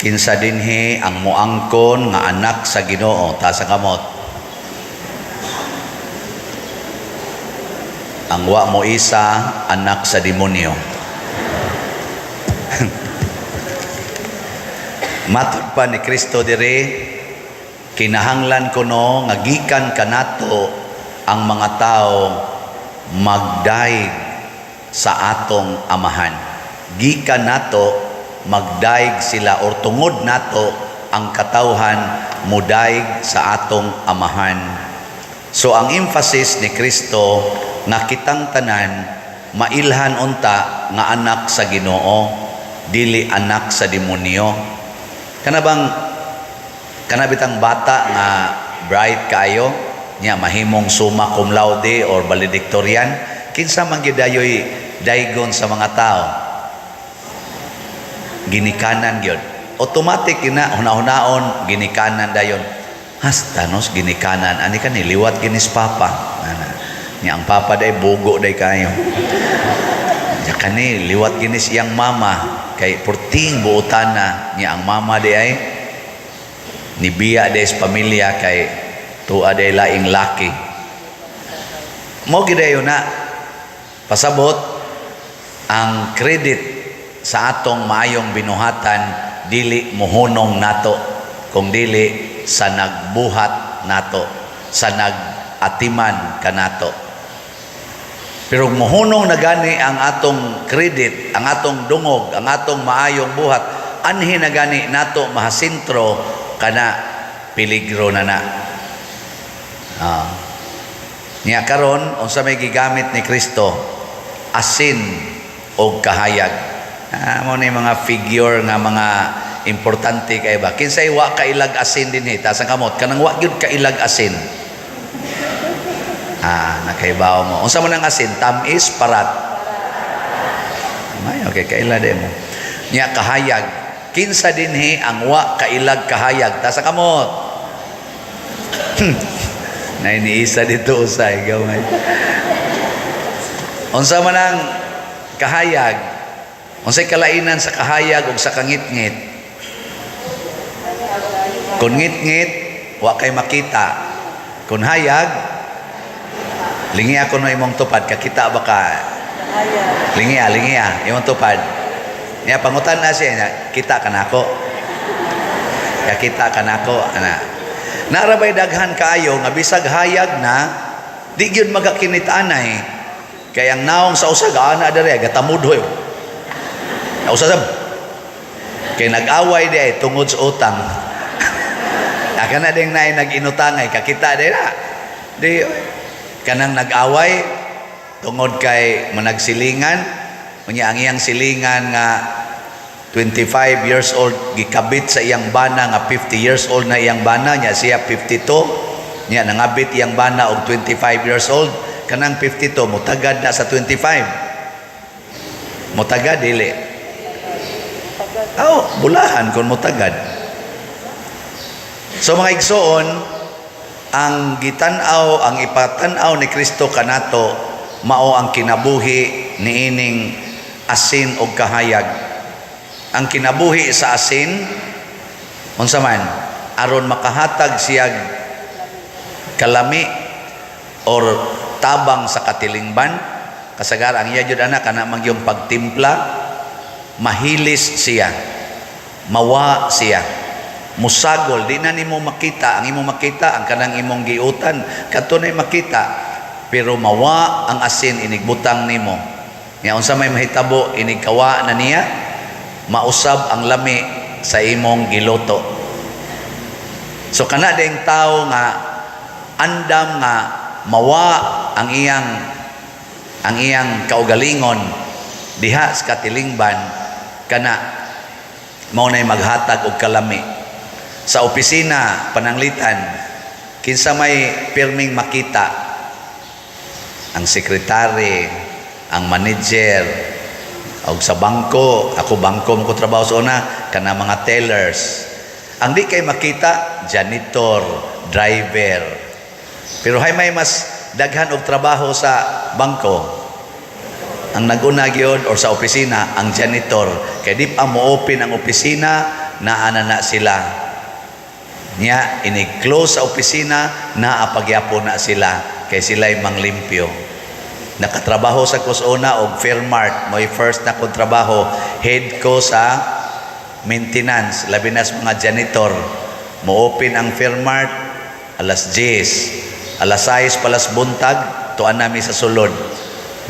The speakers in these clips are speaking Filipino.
Kinsa dinhi ang muangkon nga anak sa Ginoo, taas ang kamot. Ang wa mo isa, anak sa demonyo. Matod pa ni Kristo diri, kinahanglan ko no nga gikan kanato ang mga tao magdaig sa atong amahan. Gikan nato magdaig sila or tungod nato ang katawhan mudaig sa atong amahan. So ang emphasis ni Kristo nga kitang tanan mailhan unta nga anak sa Ginoo, dili anak sa demonyo. Kanabitang bata nga bright kayo nya mahimong summa cum laude or valedictorian, kinsa man gyud dayoy daygon sa mga tao, ginikanan gyud automatic ina hunaon ginikanan dayon. Hastanos ginikanan ani kan liwat ginis papa nya ang papa day bugo day kayo nya kani liwat ginis iyang mama kay purting buotana nya ang mama day ay nibiya day sa pamilya kay tuwa day laing laki. Mo gidayon na pasabot ang credit sa atong maayong binuhatan dili mohunong nato kung dili sa nagbuhat nato, sa nagatiman kanato. Pero mohunong na gani ang atong credit, ang atong dungog, ang atong maayong buhat, anhi na gani nato mahasintro kana peligro na na. Niya karon unsa may gigamit ni Kristo, asin o kahayag. Mo ni mga figure nga mga importante kay ba. Kinsay wa kailag asin dinhi, taas ang kamot. Kanang wa gyud kailag asin. Nakaibaw mo. Unsa man ang asin? Tamis, parat. May okay kaila de mo. Nya kahayag. Kinsa dinhi ang wa kailag kahayag, taas ang kamot. Na iniisa dito usay gamay. Unsa man ang kahayag? Unsay kalainan sa kahayag ug sa kangit-ngit? Kung ngit-ngit, wa kay makita. Kung hayag, lingi ako no imong tupad, kakita ba ka? Lingi imong tupad. Niya pangutan na siya, kita ka nako. Kakita ka nako, ana. Narabay daghan kaayo nga bisag hayag na di gyud magakinit-anay. Kay ang naong sa usag ana dere gatamudhoy. Usasab. Kay nag-away di tungod sa utang. Kana ding naay nag-inutangay kakita di na. Di kanang nag-away tungod kay managsilingan, unya ang iyang silingan nga 25 years old gikabit sa iyang bana nga 50 years old na iyang bana nya siya 52 nya nangabit iyang bana og 25 years old kanang 52 mutagad na sa 25 mutagad dili bulahan kon mutagad. So mga igsoon, ang gitanaw, ang ipatanaw ni Kristo kanato mao ang kinabuhi niining asin o kahayag. Ang kinabuhi sa asin unsa man aron makahatag siyag kalami or tabang sa katilingban, kasagaran ang iya jud anak kana magyong pagtimpla, mahilis siya, mawa siya, musagol, di na nimo makita. Ang imong makita ang kanang imong giutan kadto na makita, pero mawa ang asin inigbutang nimo. Nya unsa may mahitabo inigkawa na niya, mausab ang lami sa imong giluto. So kana ding tao nga andam nga mawa ang iyang kaugalingon diha sa katilingban, kana mao nay maghatag og kalami. Sa opisina pananglitan kinsa may pirming makita, ang sekretary, ang manager, og sa bangko, ako bangko mo ko trabaho sa una, kana mga tellers. Ang di kay makita, janitor, driver. Pero hay may mas daghan og trabaho sa bangko. Ang naguna gyud or sa opisina ang janitor, kay di pa mo open ang opisina naana na sila. Nya ini-close sa opisina, naapagyapo na sila kay sila'y manglimpyo. Nakatrabaho sa kusuna og Fairmart, mo'y first na kong trabaho, head ko sa maintenance, labi na sa mga janitor. Mo-open ang Fairmart alas 10, alas 6 palas buntag, tuan nami sa sulod.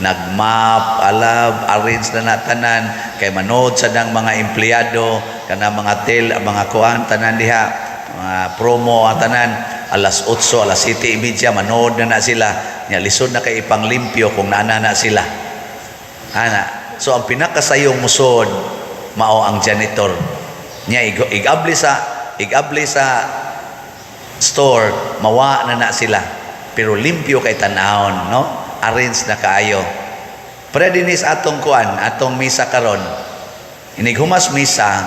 Nagmap, alab, arrange na natanan, kay manood sa dang mga empleyado, kana mga mga kuan, tanan diha, mga promo ang tanan, alas 8, alas 7:30, manood na sila. Nya lisod na kay ipanglimpyo kung naana na sila. Ana. So ang pinakasayong musod mao ang janitor. Nya igabli sa store, mawa na sila. Pero limpyo kay tanahon, no? Arrange na kaayo. Pero dinis atong kuan, atong misa karon. Inighumas misa,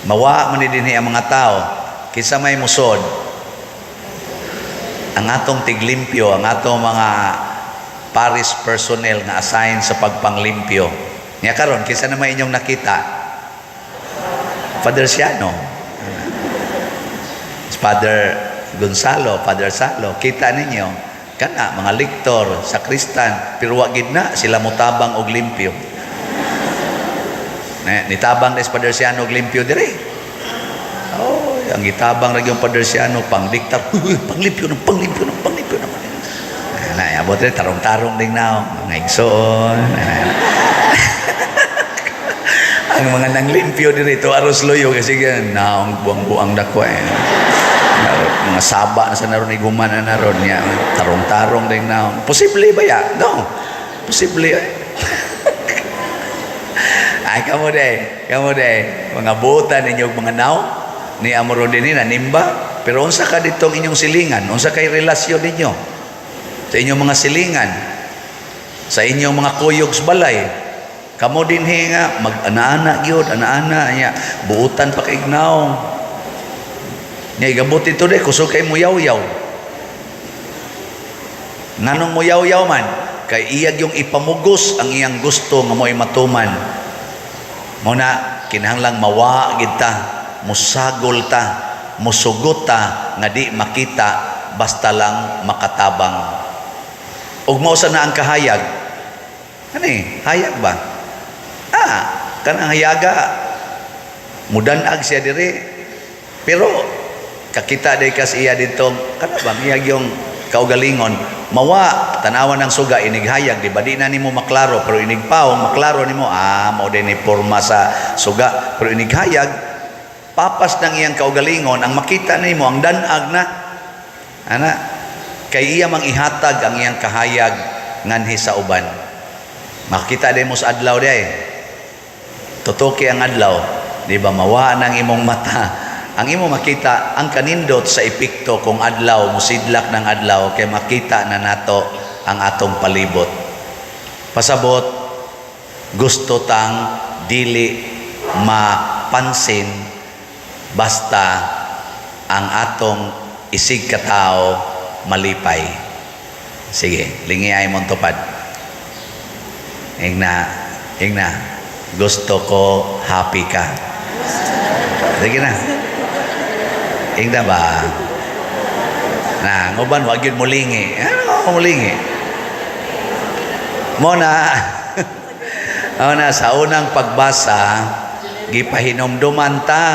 mawa man dinhi ang mga tao, kinsa may musod. Ang atong tiglimpyo, ang atong mga parish personnel na assign sa pagpanglimpyo. Nya karon kinsa na may inyong nakita? Father Siano. Father Gonzalo, Father Salo, kita ninyo kana mga lektor sa Kristan, pero wa gid na sila mutabang og limpyo. Nitabang na si Father Siano og limpyo dire. Oh, ang gitabang ra gyud Father Siano pang diktar, panglimpyo naman. Na abot rin tarong-tarong ding now, mga igsoon. Ang mga nanglimpyo dito aros loyo kasi naong buang-buang dako mga saba na sa naron iguman na naron niya tarong-tarong ding naon. Posible ba ya? No. Posible. Ay kamo day mga buta ninyo mga naw ni amoro dinhi na nimba, pero unsa ka ditong inyong silingan, unsa kay relasyon ninyo sa inyong mga silingan, sa inyong mga kuyogs balay. Kamo dinhi nga mag-ana gyud, ana niya buutan pa kay ignaw. Nya igabot ito de kusog kay muyaw-yaw. Nganong muyaw-yaw man kay iyag yung ipamugos ang iyang gusto nga mo'y matuman. Muna kinahanglang mawa gid ta, musagol ta, musugot ta nga di makita basta lang makatabang. Ug mao sa na ang kahayag. Ani, hayag ba? Kanang hayaga mudan-ag siya dire. Pero kakita day kas iya dito kana bang iyag yung kaugalingon mawa tanawan ng suga inighayag di ba di na nimo maklaro pero inigpaw maklaro nimo mao din ni porma sa suga pero inighayag papas ng iyang kaugalingon ang makita nimo ang danag na ana kay iya mang ihatag ang iyang kahayag nganhi sa uban. Makita day mo sa adlaw day tutuki ang adlaw di ba mawa ng imong mata. Ang imo makita ang kanindot sa epekto kung adlaw musidlak ng adlaw kay makita na nato ang atong palibot. Pasabot gusto tang dili mapansin basta ang atong isig katao malipay. Sige, lingiay mong tupad. Ingna, gusto ko happy ka. Sige na. Ingda ba? Na, nguban wag yun mulingi. Ano mulingi? Muna, sa unang pagbasa, gipahinomduman ta,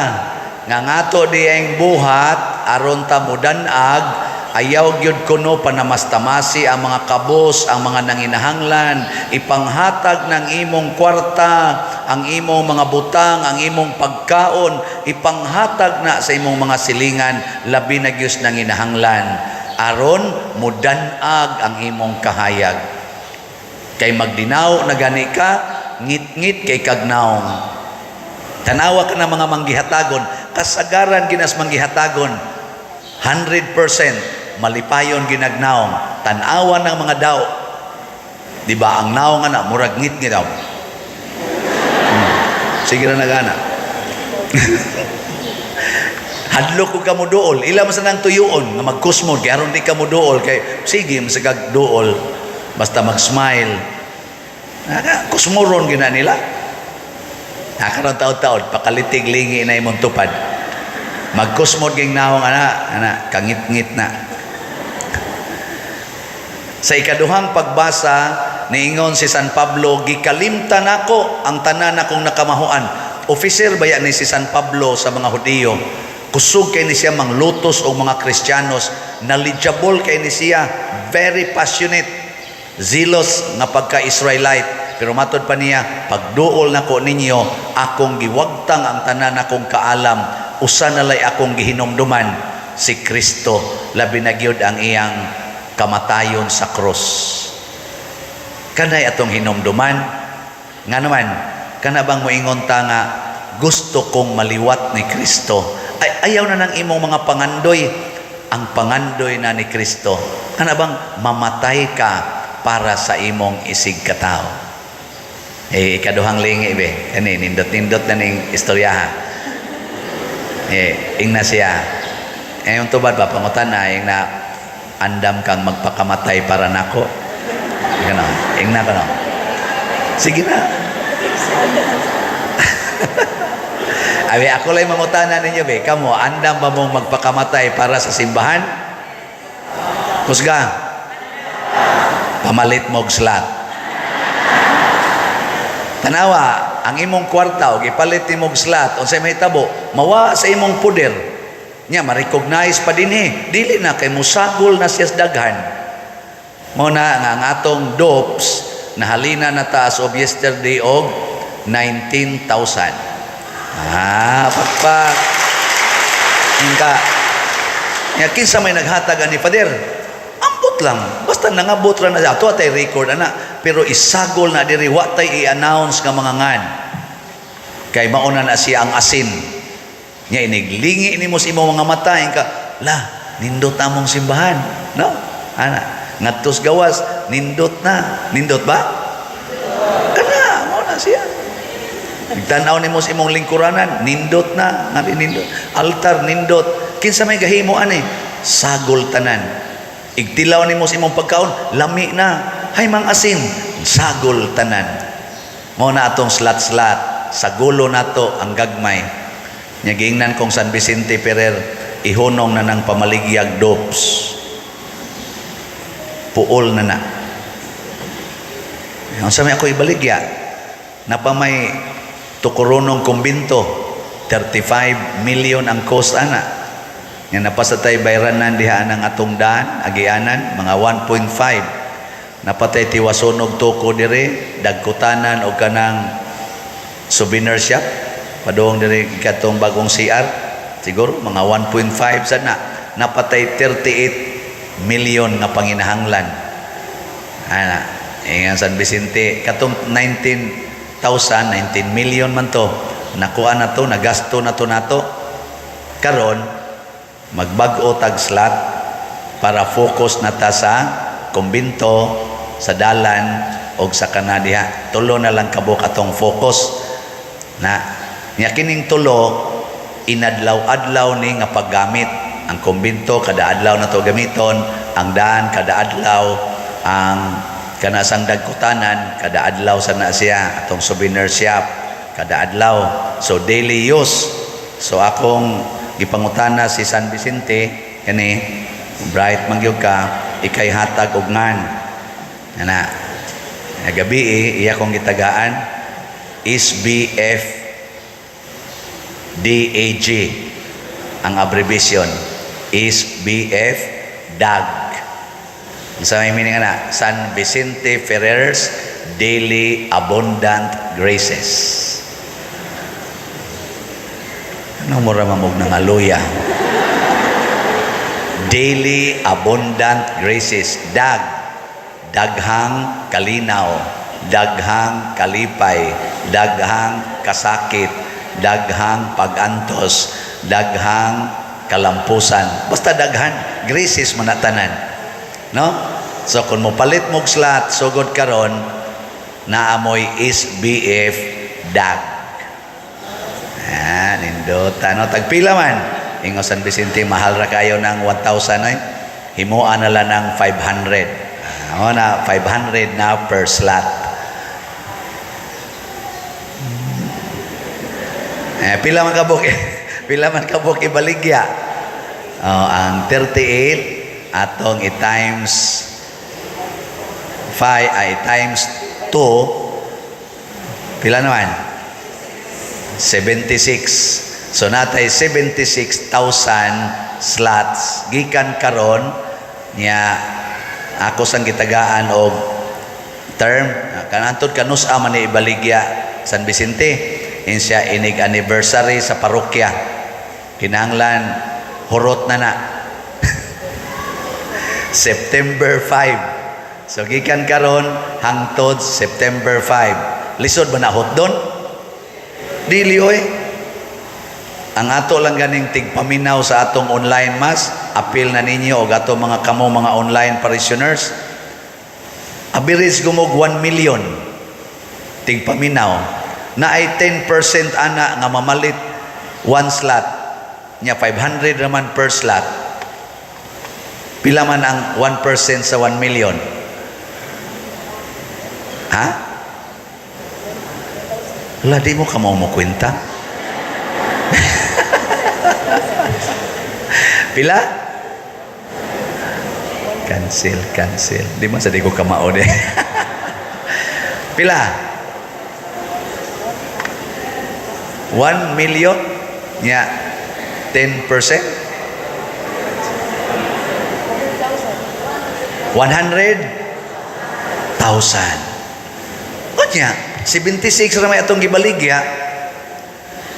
nga ngato di ang buhat, aron ta mudanag, ayaw gyud kuno panamastamasi ang mga kabos, ang mga nanginahanglan, ipanghatag ng imong kwarta, ang imong mga butang, ang imong pagkaon, ipanghatag na sa imong mga silingan, labi na gyud nanginahanglan, aron mudanag ang imong kahayag. Kay magdinaw na gani ka, ngit-ngit kay kagnaong. Tanawa ka na mga manggihatagon, kasagaran ginas manggihatagon, 100% malipayon ginagnaong, tanawan ng mga daw. Di ba ang naong nga na murag ngit daw. Sige na nagana. Hadlok ko ka mo dool, ila man sa nang tuyoon nga magkusmod kay aron di ka mo dool kay sige masagag dool basta mag-smile. Kusmoron gina nila. Karon taon-taon pakalitig lingi na imong tupad. Magkusmod ging naong ana kangit-ngit na. Sa ikaduhang pagbasa niingon si San Pablo, gikalimtan ako ang tanan akong nakamahuan. Officer baya ni si San Pablo sa mga Hudiyo. Kusog kay ni siya manglutos og mga Kristiyanos, knowledgeable kay ni siya, very passionate, zealous nga pagka-Israelite. Pero matod pa niya, pagduol nako ninyo, akong giwagtang ang tanan akong kaalam, usa na lay akong gihinumduman, si Kristo, labi na gyud ang iyang kamatayon sa cross. Kanay atong hinumduman, nga naman, kana bang moingon ta nga gusto kong maliwat ni Kristo? Ayaw na ng imong mga pangandoy. Ang pangandoy na ni Kristo, kana bang mamatay ka para sa imong isig katao. Ikaduhang lingi be, kani nindot-nindot na ning istorya ha. Ingna siya. Yung tubad ba pangutan na ing na andam kang magpakamatay para nako. Ganon. Ingna ka no. Sige na. Abi ako lang mangutanan ninyo be, kamo andam ba mong magpakamatay para sa simbahan? Kusga. Pamalit mo og slot. Tanawa, ang imong kwarta og ipalit nimo og slot unsay mahitabo, mawa sa imong puder. Nya ma-recognize pa dinhi, dili na kay musagol na siya sa daghan. Mo na nga ang atong dopes nahalina na taas of yesterday og 19,000. Pakpak. Ingka. Nya kinsa may naghatag ani pader? Ambot lang. Basta nangabot ra na ato atay record ana, pero isagol na diri wa tay i-announce nga mga ngan. Kay mauna na siya ang asin. Nya iniglingi nimo sa imong mga mata ingka, la, nindot na mong simbahan. No? Ana, ngadtos gawas, nindot na. Nindot ba? Kana, mauna siya. Tanaw nimo sa imong lingkuranan, nindot na, ngari nindot. Altar nindot. Kinsa may gahimo ani? Sagol tanan. Igtilaw nimo sa imong pagkaon, lami na. Hay mang asin, sagol tanan. Mo na atong slat-slat, sagulo nato ang gagmay. Nya giingnan kong San Vicente Ferrer, ihunong na ng pamaligyag dopes. Puol na na. Ang sa may ako ibaligya, napamay tukuronong kumbinto, 35 million ang cost ana. Nga napasatay bayranan diha ng atong daan, agianan, mga 1.5. Napatay tiwasunog tuko dire, dagkutanan o kanang souvenir shop, padung dire katong bagong CR, siguro mga 1.5 sana. Napatay 38 million nga panginahanglan. Ana, nga San Vicente, katong 19 million man to, nakuha na to, nagasto na to nato. Karon magbag-o tag slot para focus na ta sa kumbinto, sa dalan o sa kanadiha. Tulo na lang kabuk atong focus na nya kining tulo inadlaw-adlaw ni nga paggamit. Ang kumbinto kada adlaw na to gamiton, ang daan kada adlaw, ang kanasang dagkutanan kada adlaw sa na siya, atong souvenir shop kada adlaw, so daily use. So akong gipangutana si San Vicente kani bright mangyog ka, ikay hatag og ngan ana gabi iya kong gitagaan SBF DAG ang abbreviation, SBF DAG. Sa may meaning na San Vicente Ferrer's Daily Abundant Graces. Ano mo ramamog ng aluya? Daily Abundant Graces. Daghang kalinaw, daghang kalipay, daghang kasakit, daghang pagantos, daghang kalampusan. Basta daghan, graces manatanan. No? So kung mo palit mong slot, sugod karon naamoy SBF DAG. Nindot. Tagpila man. Ingo San Vicente, mahal ra kayo ng 1,000 ay. Himuan na lang ng 500. Na 500 na per slot. Pila man kabuk pila man kabuk ibaligya. Ang 38 atong i-times 5 ay times 2 pila naman? 76. So natay 76,000 slots gikan karon nya ako sang gitagaan og term kanantod kanusa man ni ibaligya San Vicente insya inig anniversary sa parokya kinahanglan hurot na September 5. So gikan karon hangtod September 5 lisod ba na hot doon? Dili oy. Ang ato lang ganing tigpaminaw sa atong online mass, appeal na ninyo o ato mga kamo mga online parishioners. Average gumog 1 million tigpaminaw. Na ay 10% ana nga mamalit one slot. Nya 500 naman per slot. Pila man ang 1% sa 1 million? Ha? Wala, di mo ka mo kwenta? Pila? Cancel. Di man sa di ko kamao de. Pila? 1 million? Nya 10%? 100,000. O nya, 76 ramay atong gibaligya.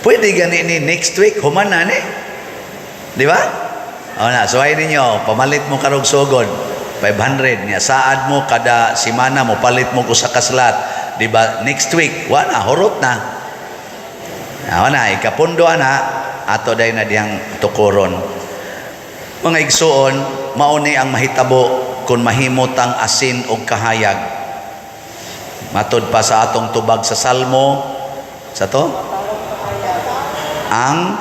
Pwede gani ni next week, humana ni. Di ba? O na, suway ninyo, pamalit mo karog sugod, 500. Nya, saad mo kada simana mo, palit mo usa ka slot. Di ba? Next week, wala, hurot na. Wala, ikapundo na, ato day na diyang tukuron. Mga igsuon, mauni ang mahitabo kung mahimot ang asin o kahayag. Matod pa sa atong tubag sa Salmo, sa to? Ang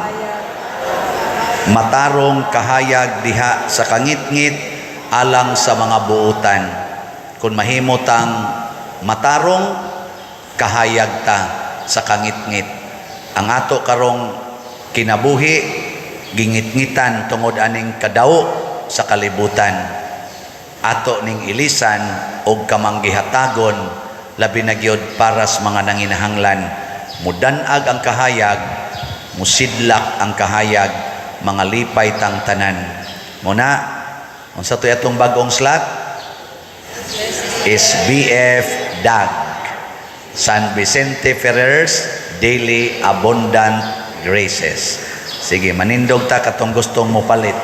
matarong kahayag diha sa kangit-ngit alang sa mga buutan. Kung mahimot ang matarong kahayag ta sa kangit-ngit. Ang ato karong kinabuhi gingit-ngitan tungod aning kadaw sa kalibutan. Ato ning ilisan og kamanggihatagon labi na gyud para sa mga nanginahanglan. Mudanag ang kahayag, musidlak ang kahayag, mga lipay tang tanan. Muna, unsa to atong bagong slot? SBF DAG. San Vicente Ferrer's Daily Abundant Graces. Sige, manindog ta katong gustong mo palit.